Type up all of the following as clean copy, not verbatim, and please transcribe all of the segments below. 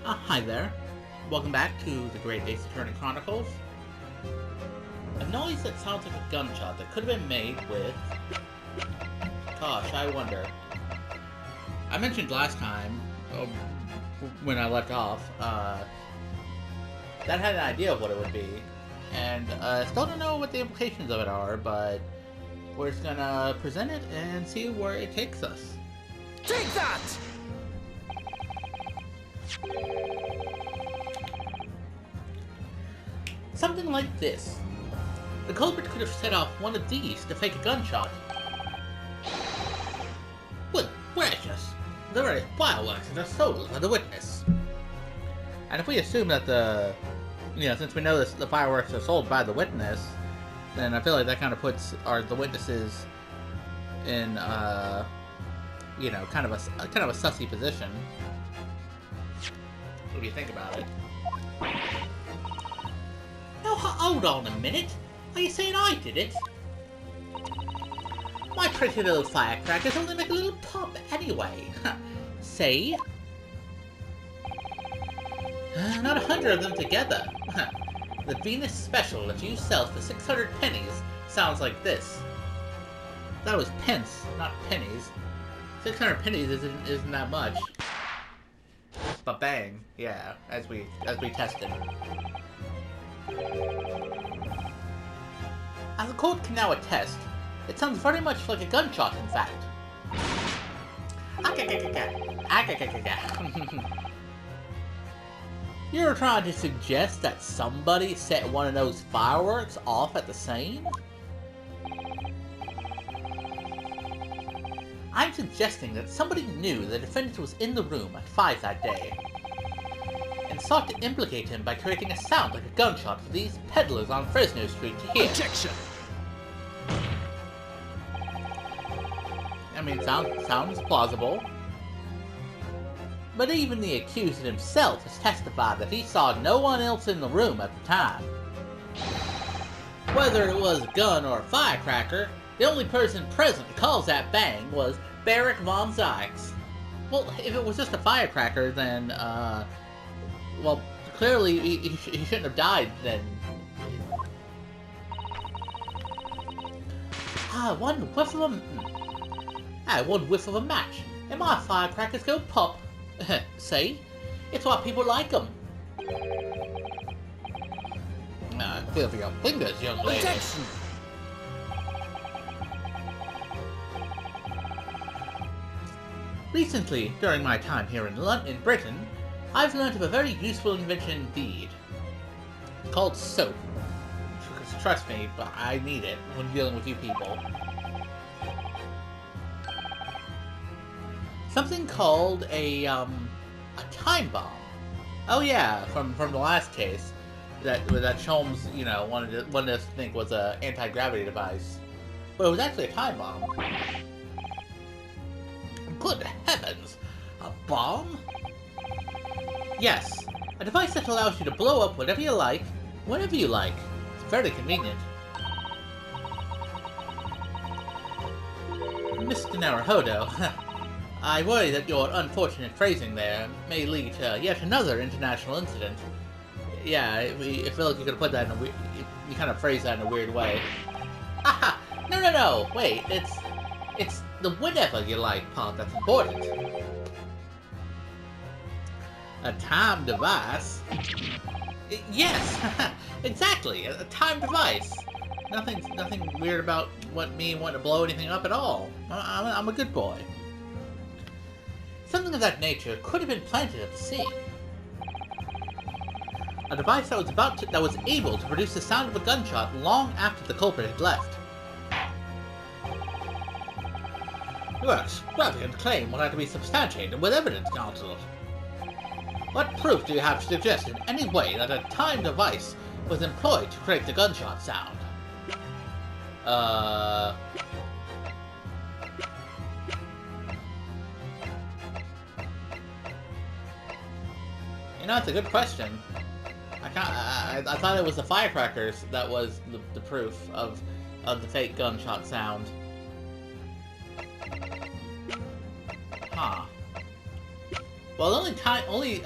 Hi there. Welcome back to the Great Ace Attorney Chronicles. A noise that sounds like a gunshot that could have been made with... Gosh, I wonder. I mentioned last time, when I left off, that had an idea of what it would be. And still don't know what the implications of it are, but we're just gonna present it and see where it takes us. Take that! Something like this. The culprit could have set off one of these to fake a gunshot. Good gracious! The very fireworks are stolen by the witness. And if we assume that since we know this, the fireworks are sold by the witness, then I feel like that kind of puts the witnesses in, kind of a sussy position. What do you think about it? Now, hold on a minute. Are you saying I did it? My pretty little firecrackers only make a little pop anyway. See? Not 100 of them together. The Venus special that you sell for 600 pennies sounds like this. That was pence, not pennies. 600 pennies isn't that much. But bang, yeah, as we tested. As the court can now attest, it sounds very much like a gunshot, in fact. You're trying to suggest that somebody set one of those fireworks off at the scene? I'm suggesting that somebody knew the defendant was in the room at 5 that day, and sought to implicate him by creating a sound like a gunshot for these peddlers on Fresno Street to hear. Objection! I mean, sounds plausible. But even the accused himself has testified that he saw no one else in the room at the time. Whether it was a gun or a firecracker, the only person present that caused that bang was Barrick von Zykes. Well, if it was just a firecracker, then, well, clearly he shouldn't have died then. One whiff of a match, and my firecrackers go pop. See? It's why people like them. Feel for your fingers, young lady. Objection! Recently, during my time here in Britain, I've learned of a very useful invention indeed. Called soap. Trust me, but I need it when dealing with you people. Something called a time bomb. Oh yeah, from the last case, that Sholmes, wanted to think was a anti-gravity device, but it was actually a time bomb. Good heavens, a bomb? Yes, a device that allows you to blow up whatever you like, whenever you like. It's very convenient. Mr. Naruhodo, I worry that your unfortunate phrasing there may lead to yet another international incident. Yeah, I feel like you could have put that in a weird... You kind of phrased that in a weird way. Haha! No, wait, it's the whenever you like part that's important. A time device? Yes! Exactly! A time device! Nothing weird about me wanting to blow anything up at all. I'm a good boy. Something of that nature could have been planted at the scene. A device that was able to produce the sound of a gunshot long after the culprit had left. Your extravagant claim will have to be substantiated with evidence, counsel. What proof do you have to suggest in any way that a time device was employed to create the gunshot sound? It's a good question. I thought it was the firecrackers that was the proof of the fake gunshot sound. Huh. Well, the only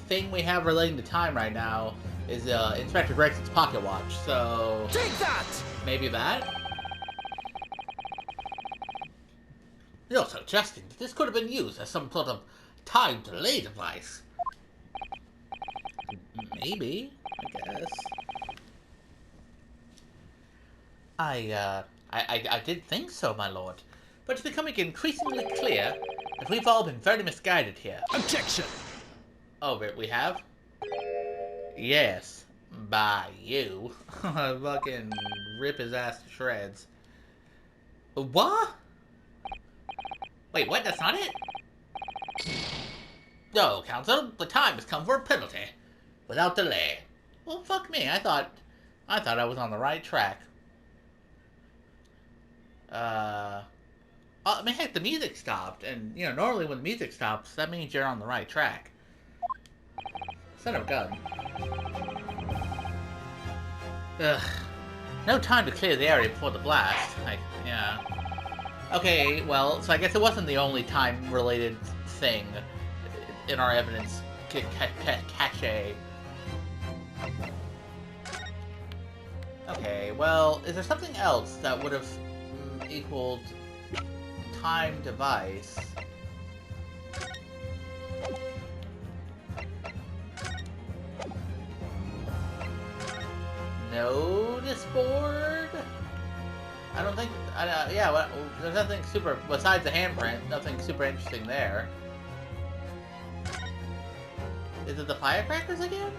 thing we have relating to time right now is Inspector Gregson's pocket watch, so... Take that! Maybe that? You're suggesting that this could have been used as some sort of time delay device. Maybe, I guess. I did think so, my lord. But it's becoming increasingly clear that we've all been very misguided here. Objection! Oh, we have? Yes. By you. Fucking rip his ass to shreds. What? Wait, what? That's not it? No, Counsel. The time has come for a penalty. Without delay. Well, fuck me. I thought I was on the right track. I mean, heck, the music stopped, and, you know, normally when the music stops, that means you're on the right track. Son of a gun. Ugh. No time to clear the area before the blast. Yeah. Okay, well, so I guess it wasn't the only time-related thing in our evidence cache. Okay, well, is there something else that would have equaled time device? Notice board? I don't think, yeah, well, there's nothing super, besides the handprint, nothing super interesting there. Is it the firecrackers again?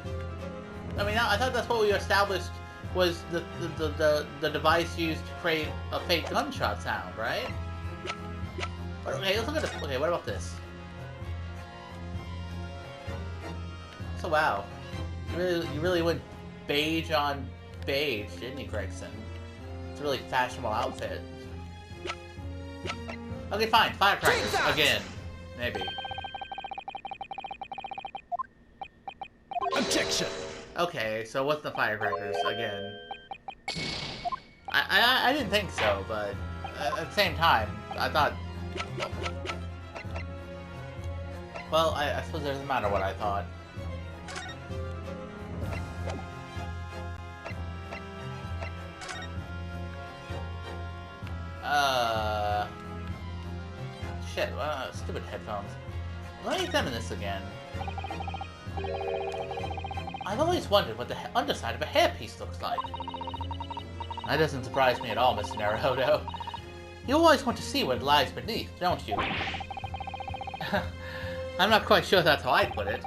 I mean, I thought that's what we established was the device used to create a fake gunshot sound, right? But, okay, let's look at this. Okay, what about this? So wow, you really went beige on beige, didn't you, Gregson? It's a really fashionable outfit. Okay, fine, firecrackers again, maybe. Objection! Okay, so what's the firecrackers again? I didn't think so, but at the same time, I thought... Well, I suppose it doesn't matter what I thought. Shit, stupid headphones. Let me examine this again. I've always wondered what the underside of a hairpiece looks like. That doesn't surprise me at all, Mr. Naruhodo. You always want to see what lies beneath, don't you? I'm not quite sure that's how I'd put it.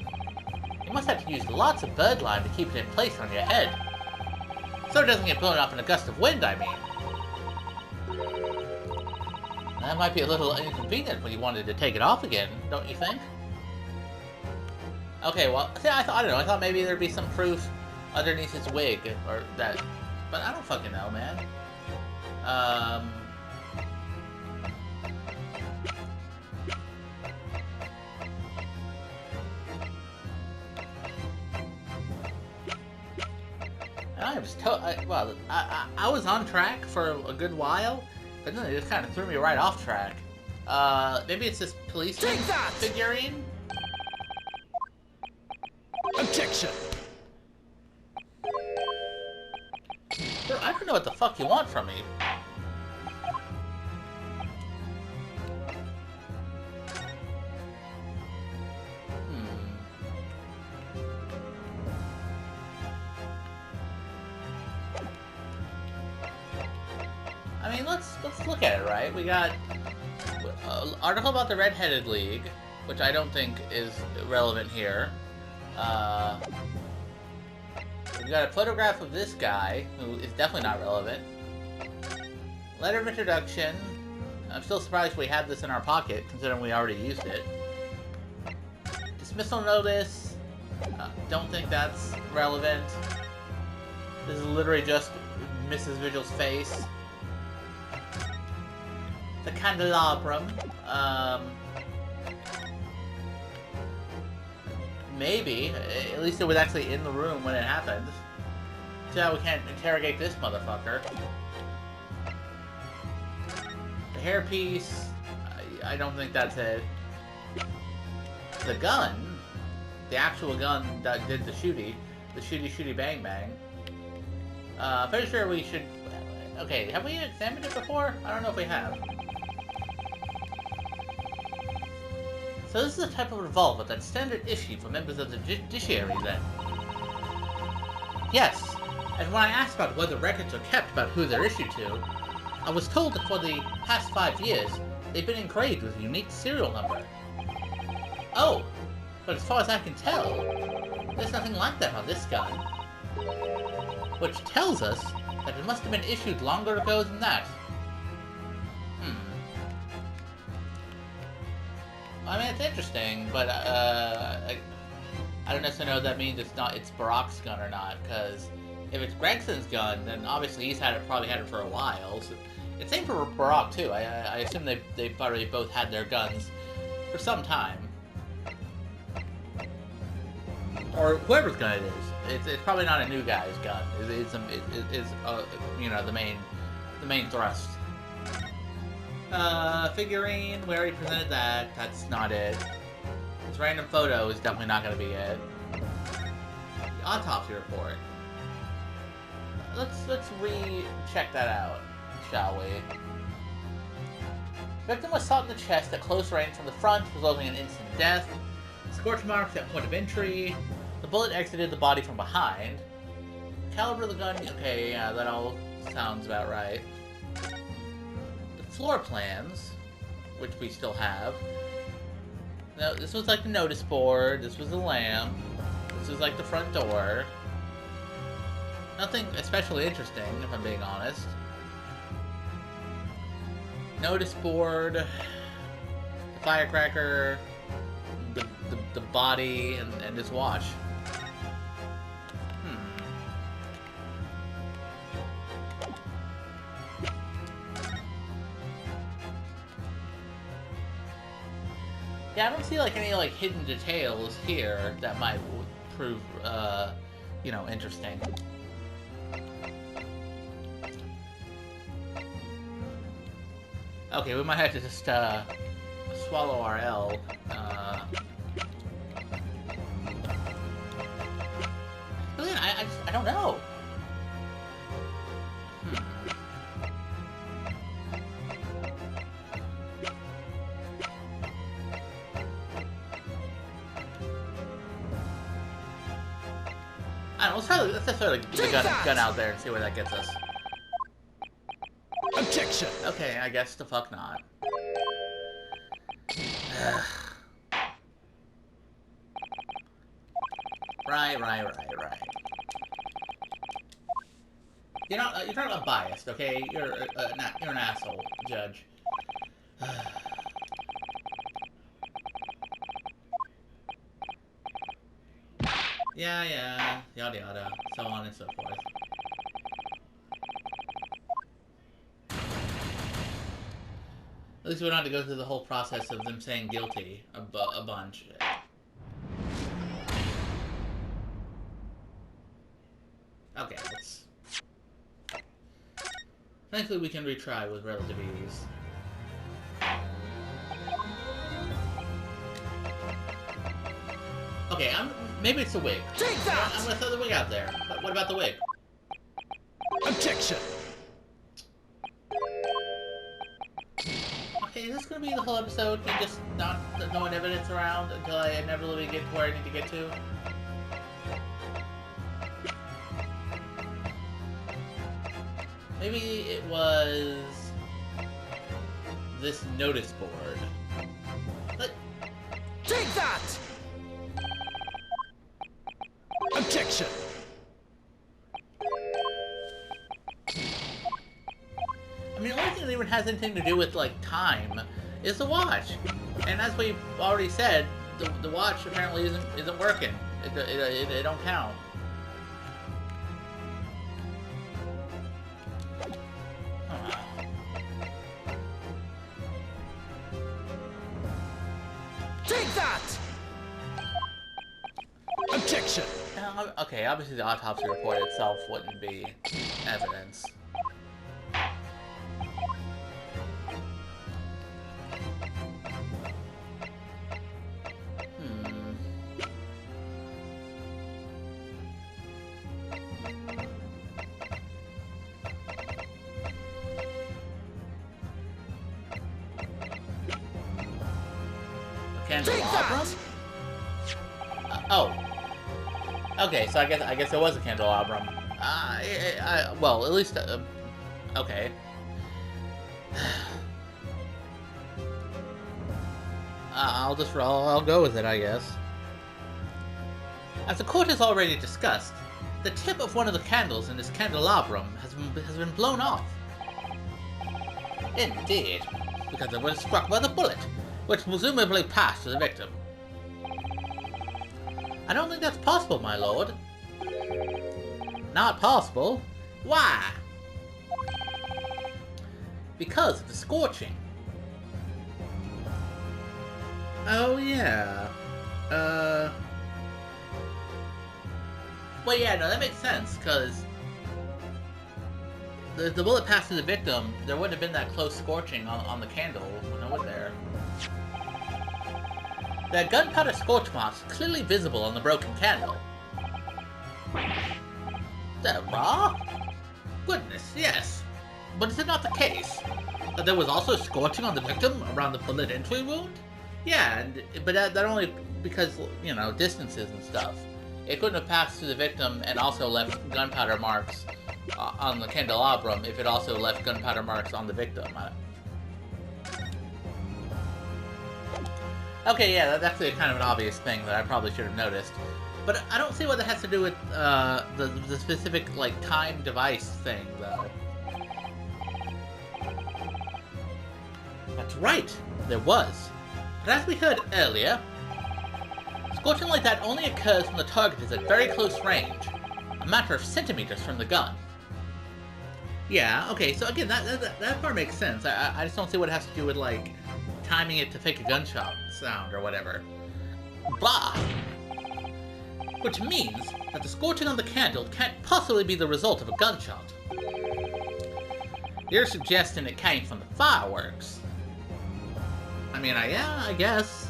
You must have to use lots of birdlime to keep it in place on your head. So it doesn't get blown off in a gust of wind, I mean. That might be a little inconvenient when you wanted to take it off again, don't you think? Okay, well, see, I don't know, I thought maybe there'd be some proof underneath his wig, or that, but I don't fucking know, man. I was on track for a good while, but then they just kind of threw me right off track. Maybe it's this policeman figurine? Objection! Sure, I don't know what the fuck you want from me. I mean, let's look at it, right? We got an article about the Red-Headed League, which I don't think is relevant here. We've got a photograph of this guy, who is definitely not relevant. Letter of introduction. I'm still surprised we had this in our pocket, considering we already used it. Dismissal notice. Don't think that's relevant. This is literally just Mrs. Vigil's face. The candelabrum. Maybe. At least it was actually in the room when it happened. So now we can't interrogate this motherfucker. The hairpiece. I don't think that's it. The gun. the actual gun that did the shooty bang bang. Pretty sure we should... Okay, have we examined it before? I don't know if we have. So this is a type of revolver that's standard issue for members of the judiciary then. Yes, and when I asked about whether records are kept about who they're issued to, I was told that for the past 5 years, they've been engraved with a unique serial number. Oh, but as far as I can tell, there's nothing like that on this gun. Which tells us that it must have been issued longer ago than that. I mean, it's interesting, but I don't necessarily know if that means it's Barack's gun or not, because if it's Gregson's gun, then obviously he's probably had it for a while. So it's same for Barack too. I assume they've probably both had their guns for some time, or whoever's gun it is. It's probably not a new guy's gun. It's you know, the main thrust. Figurine, we already presented that. That's not it. This random photo is definitely not going to be it. The autopsy report. Let's recheck that out, shall we? Victim was shot in the chest at close range from the front, resulting in instant death. Scorch marks at point of entry. The bullet exited the body from behind. Caliber of the gun, okay, yeah, that all sounds about right. Floor plans, which we still have. Now, this was like the notice board, this was the lamp, this was like the front door. Nothing especially interesting, if I'm being honest. Notice board, the firecracker, the body, and this watch. Yeah, I don't see like any like hidden details here that might prove, you know, interesting. Okay, we might have to just swallow our L. Really, I don't know. I don't know, let's just throw the gun out there and see where that gets us. Objection! Okay, I guess the fuck not. Right. You're not biased, okay? You're an asshole, Judge. Yeah, yada yada, so on and so forth. At least we don't have to go through the whole process of them saying guilty a bunch. Okay, let's... Thankfully we can retry with relative ease. Okay, maybe it's the wig. Take that! I'm gonna throw the wig out there. But what about the wig? Objection! Okay, is this gonna be the whole episode? Me just not throwing evidence around until I inevitably get to where I need to get to? Maybe it was this notice board. But take that! Objection! I mean, the only thing that even has anything to do with, like, time is the watch. And as we've already said, the watch apparently isn't working. It don't count. Take that! Objection! Okay, obviously the autopsy report itself wouldn't be evidence. candelabrum? Oh. Okay, so I guess it was a candelabrum. Well, at least, okay. I'll go with it, I guess. As the court has already discussed, the tip of one of the candles in this candelabrum has been blown off. Indeed, because it was struck by the bullet, which presumably passed to the victim. I don't think that's possible, my lord. Not possible? Why? Because of the scorching. Oh, yeah. Well, yeah, no, that makes sense, because the bullet passed to the victim, there wouldn't have been that close scorching on the candle, would there? The gunpowder scorch marks clearly visible on the broken candle. They're raw? Goodness, yes. But is it not the case that there was also scorching on the victim around the bullet entry wound? Yeah, but that only because, you know, distances and stuff. It couldn't have passed to the victim and also left gunpowder marks on the candelabrum if it also left gunpowder marks on the victim. Okay, yeah, that's actually kind of an obvious thing that I probably should have noticed. But I don't see what that has to do with the specific, like, time device thing, though. That's right, there was. But as we heard earlier, scorching like that only occurs when the target is at very close range, a matter of centimeters from the gun. Yeah, okay, so again, that part makes sense. I just don't see what it has to do with, like, timing it to fake a gunshot sound or whatever. Bah! Which means that the scorching on the candle can't possibly be the result of a gunshot. You're suggesting it came from the fireworks. I mean, yeah, I guess.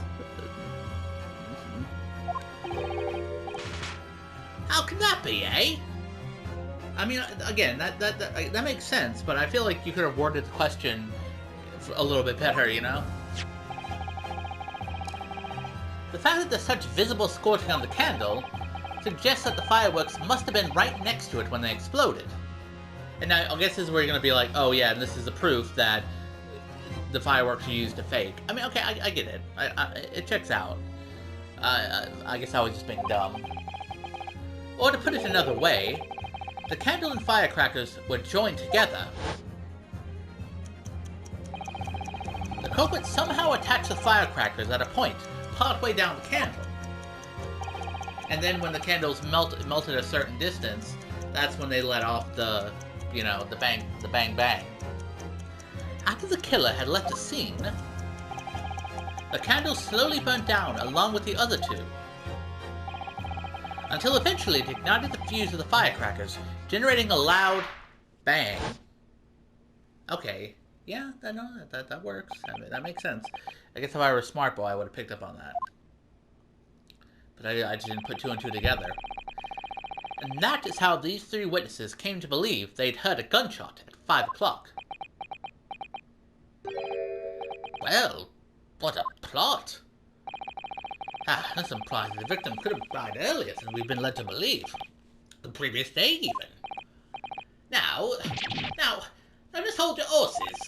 How can that be, eh? I mean, again, that makes sense, but I feel like you could have worded the question a little bit better, you know? The fact that there's such visible scorching on the candle suggests that the fireworks must have been right next to it when they exploded. And now, I guess this is where you're going to be like, oh yeah, and this is the proof that the fireworks are used to fake. I mean, okay, I get it. It checks out. I guess I was just being dumb. Or to put it another way, the candle and firecrackers were joined together. The culprit somehow attached the firecrackers at a point partway down the candle. And then when the candles melted a certain distance, that's when they let off the, you know, the bang bang. After the killer had left the scene, the candle slowly burnt down along with the other two, until eventually it ignited the fuse of the firecrackers, generating a loud bang. Okay, yeah, that works. I mean, that makes sense. I guess if I were a smart boy, I would have picked up on that. But I just didn't put two and two together. And that is how these three witnesses came to believe they'd heard a gunshot at 5 o'clock. Well, what a plot! This implies the victim could have died earlier than we've been led to believe. The previous day, even. Now, just hold your horses.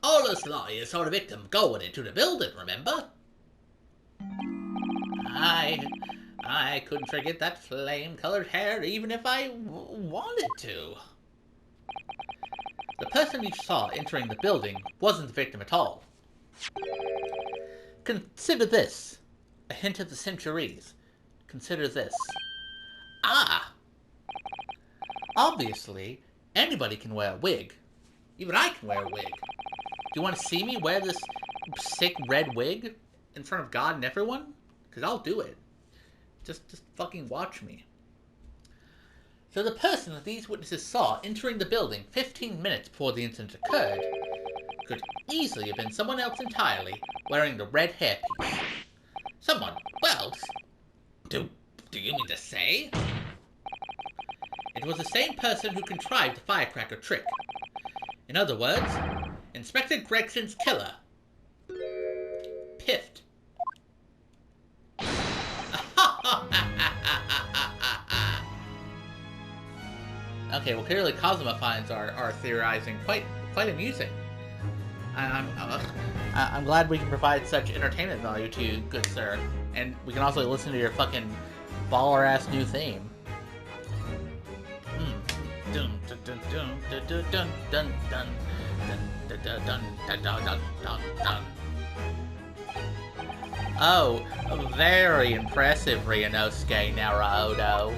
All us lawyers saw the victim going into the building, remember? I couldn't forget that flame-colored hair even if I wanted to. The person you saw entering the building wasn't the victim at all. Consider this. A hint of the centuries. Consider this. Obviously, anybody can wear a wig. Even I can wear a wig. Do you want to see me wear this sick red wig in front of God and everyone? Because I'll do it. Just fucking watch me. So the person that these witnesses saw entering the building 15 minutes before the incident occurred could easily have been someone else entirely, wearing the red hairpiece. Someone else? Do you mean to say? It was the same person who contrived the firecracker trick. In other words, Inspector Gregson's killer. Piffed. Okay, well clearly Kazuma finds our theorizing quite amusing. I'm glad we can provide such entertainment value to you, good sir. And we can also listen to your fucking baller-ass new theme. Dun dun dun dun dun dun dun dun dun dun dun dun dun dun dun. Oh, very impressive, Ryunosuke Naruhodo.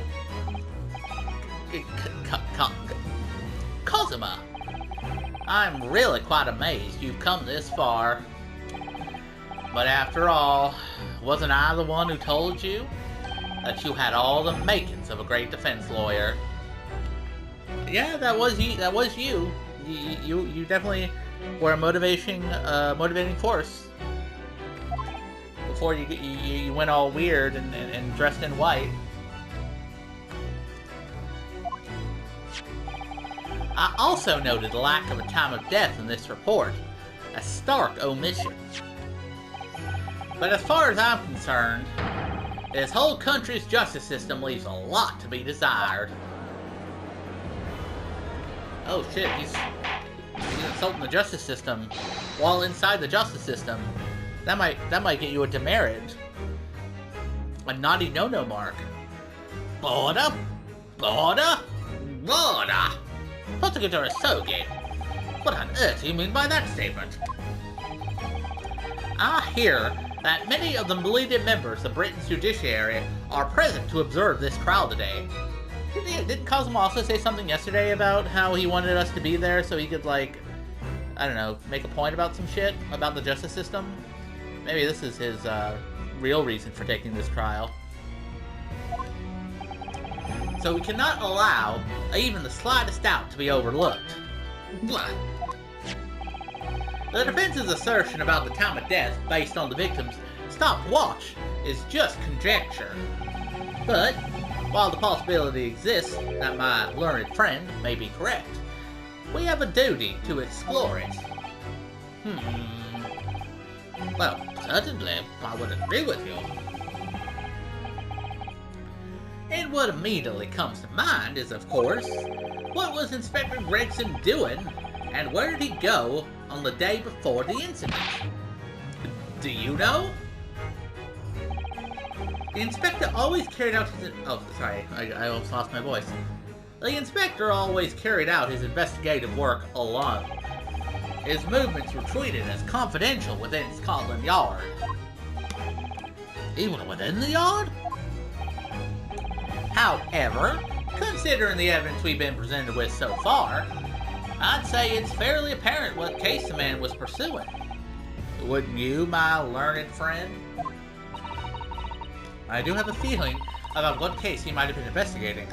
Kazuma, I'm really quite amazed you've come this far. But after all, wasn't I the one who told you that you had all the makings of a great defense lawyer? Yeah, that was you. That was you. You definitely were a motivating force. Before you went all weird and dressed in white. I also noted the lack of a time of death in this report, a stark omission. But as far as I'm concerned, this whole country's justice system leaves a lot to be desired. Oh shit, he's insulting the justice system while inside the justice system. That might get you a demerit. A naughty no-no mark. Border? Prosecutor Sogi. What on earth do you mean by that statement? I hear that many of the leading members of Britain's judiciary are present to observe this trial today. Didn't Kazuma also say something yesterday about how he wanted us to be there so he could, like, I don't know, make a point about some shit about the justice system? Maybe this is his real reason for taking this trial. So we cannot allow even the slightest doubt to be overlooked. Blah. The defense's assertion about the time of death based on the victim's stopwatch is just conjecture. But, while the possibility exists that my learned friend may be correct, we have a duty to explore it. Well, certainly, I would agree with you. And what immediately comes to mind is, of course, what was Inspector Gregson doing, and where did he go on the day before the incident? Do you know? The inspector always carried out his... Oh, sorry, I almost lost my voice. The inspector always carried out his investigative work alone. His movements were treated as confidential within Scotland Yard. Even within the yard? However, considering the evidence we've been presented with so far, I'd say it's fairly apparent what case the man was pursuing. Wouldn't you, my learned friend? I do have a feeling about what case he might have been investigating.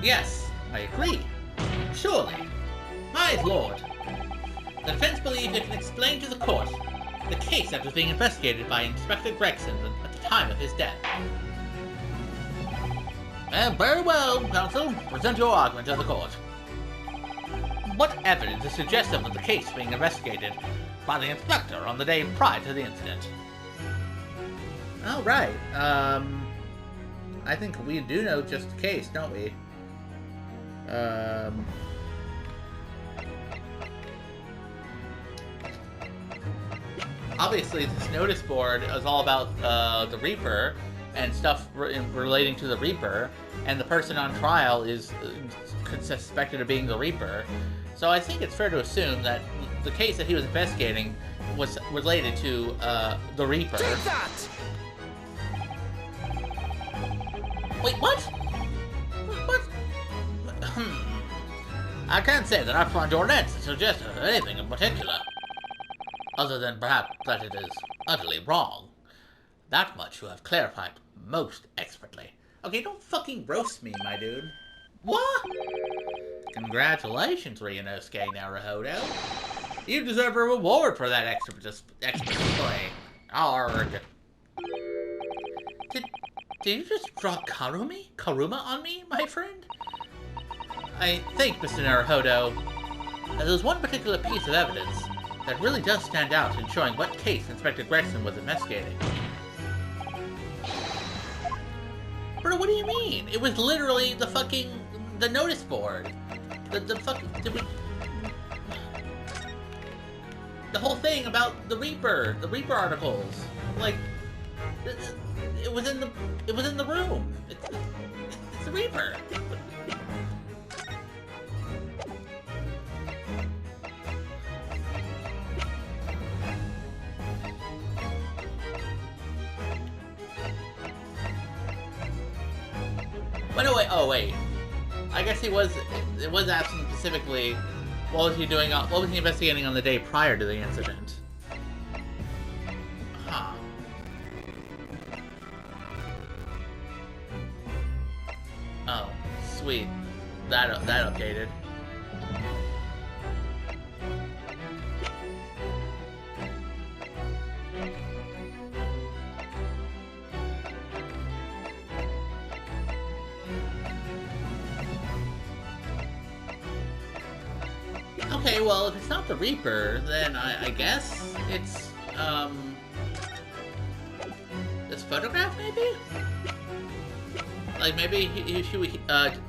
Yes, I agree. Surely. My lord, the defense believes it can explain to the court the case that was being investigated by Inspector Gregson at the time of his death. Very well, counsel. Present your argument to the court. What evidence is suggestive of the case being investigated by the inspector on the day prior to the incident? All right. I think we do know just the case, don't we? Obviously, this notice board is all about the Reaper and stuff relating to the Reaper, and the person on trial is suspected of being the Reaper. So I think it's fair to assume that the case that he was investigating was related to the Reaper. Take that! Wait, what? What? I can't say that I find your answer suggestive of anything in particular, other than perhaps that it is utterly wrong. That much you have clarified most expertly. Okay, don't fucking roast me, my dude. What? Congratulations, Ryunosuke Naruhodo. You deserve a reward for that expert display. Arg. Did you just draw Karuma on me, my friend? I think, Mr. Naruhodo, that there's one particular piece of evidence that really does stand out in showing what case Inspector Gregson was investigating. no, what do you mean? It was literally the fucking... the notice board. The fucking... The whole thing about the Reaper articles. Like... It was in the room. It's the Reaper. But no, wait, oh wait. I guess it was asking specifically what was he doing, what was he investigating on the day prior to the incident? Huh. Oh, sweet. That updated. Okay, well, if it's not the Reaper, then I guess it's, this photograph, maybe? Like, maybe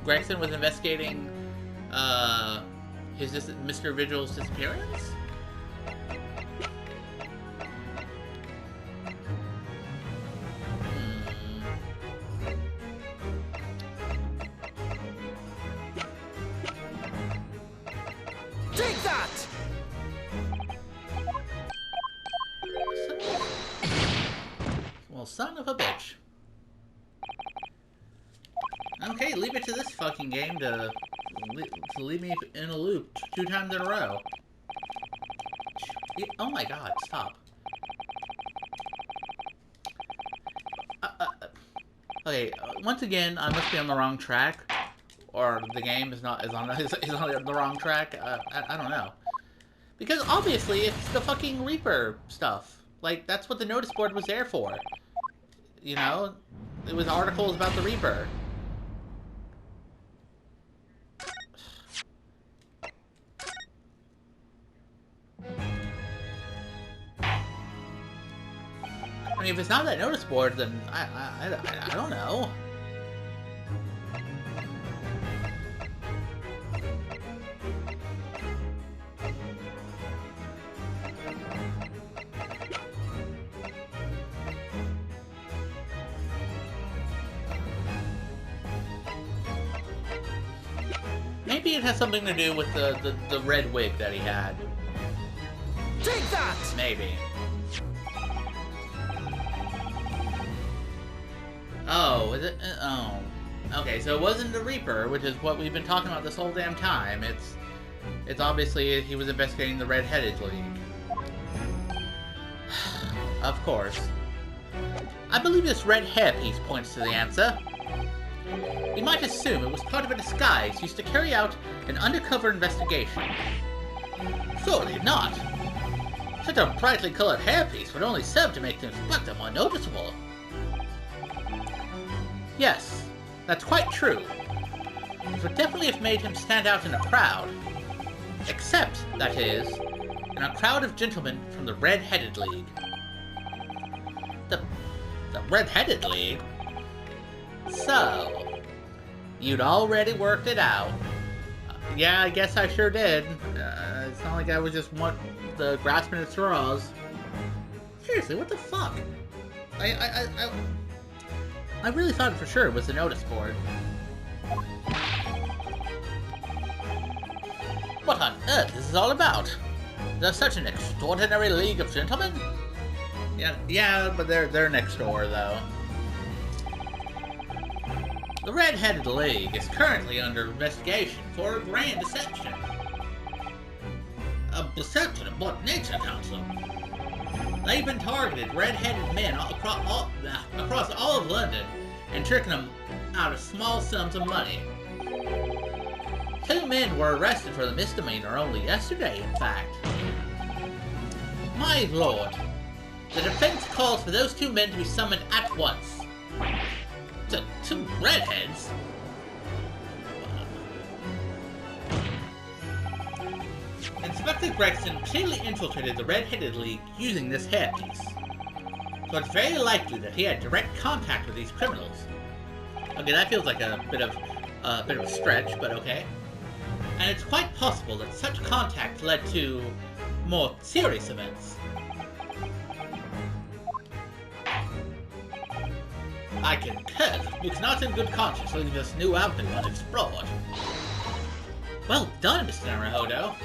Gregson was investigating, Mr. Vigil's disappearance? Take that! Well, son of a bitch. Okay, leave it to this fucking game to leave me in a loop 2 times in a row. Oh my god, stop. Okay, once again, I must be on the wrong track. Or the game is on the wrong track. I don't know. Because obviously it's the fucking Reaper stuff. Like, that's what the notice board was there for. You know? It was articles about the Reaper. I mean, if it's not that notice board, then I don't know. Maybe it has something to do with the red wig that he had. Take that! Maybe. Oh, is it? Oh. Okay, so it wasn't the Reaper, which is what we've been talking about this whole damn time. It's obviously he was investigating the Red-Headed League. Of course. I believe this red hair piece points to the answer. We might assume it was part of a disguise used to carry out an undercover investigation. Surely not. Such a brightly colored hairpiece would only serve to make the inspector more noticeable. Yes, that's quite true. It would definitely have made him stand out in a crowd. Except, that is, in a crowd of gentlemen from the Red-Headed League. The Red-Headed League? So, you'd already worked it out. Yeah, I guess I sure did. It's not like I was just grasping at straws. Seriously, what the fuck? I really thought for sure it was the notice board. What on earth is this all about? There's such an extraordinary league of gentlemen? Yeah, but they're next door, though. The Red-Headed League is currently under investigation for a grand deception. A deception of what nature, Council? They've been targeting red-headed men across all of London and tricking them out of small sums of money. 2 men were arrested for the misdemeanor only yesterday, in fact. My lord, the defense calls for those 2 men to be summoned at once. 2 redheads? Inspector Gregson clearly infiltrated the Red-Headed League using this hairpiece. So it's very likely that he had direct contact with these criminals. Okay, that feels like a bit of a stretch, but okay. And it's quite possible that such contact led to more serious events. I concur. You cannot in good conscience leave this new avenue unexplored. Well done, Mr. Naruhodo.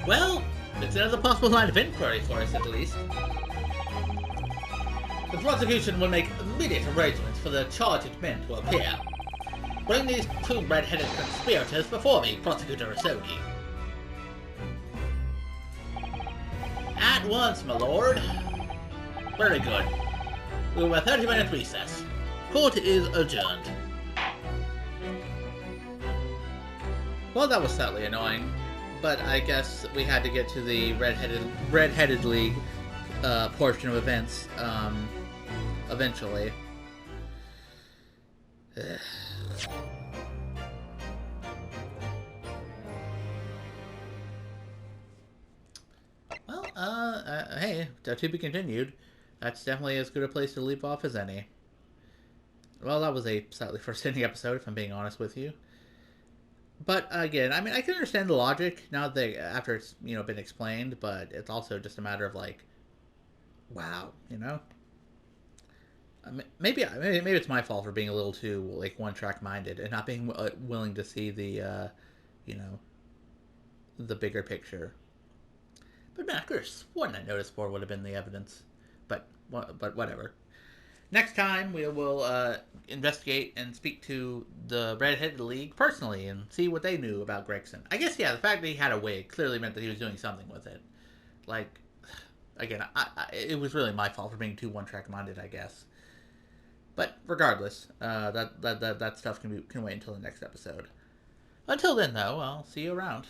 Well, it's another possible line of inquiry for us, at least. The prosecution will make immediate arrangements for the charged men to appear. Bring these two red-headed conspirators before me, Prosecutor Asogi. At once, my lord. Very good. We will have a 30-minute recess. Court is adjourned. Well, that was slightly annoying, but I guess we had to get to the Red-Headed League portion of events eventually. Well, hey, to be continued. That's definitely as good a place to leave off as any. Well, that was a slightly frustrating episode, if I'm being honest with you. But again, I mean, I can understand the logic now that after it's been explained, but it's also just a matter of like, wow, maybe it's my fault for being a little too like one-track minded and not being willing to see the the bigger picture. But man, I could have sworn I noticed more would have been the evidence. But whatever. Next time we will investigate and speak to the Red-Headed League personally and see what they knew about Gregson. I guess the fact that he had a wig clearly meant that he was doing something with it. Like, again, it was really my fault for being too one-track minded, I guess. But regardless, that stuff can wait until the next episode. Until then, though, I'll see you around.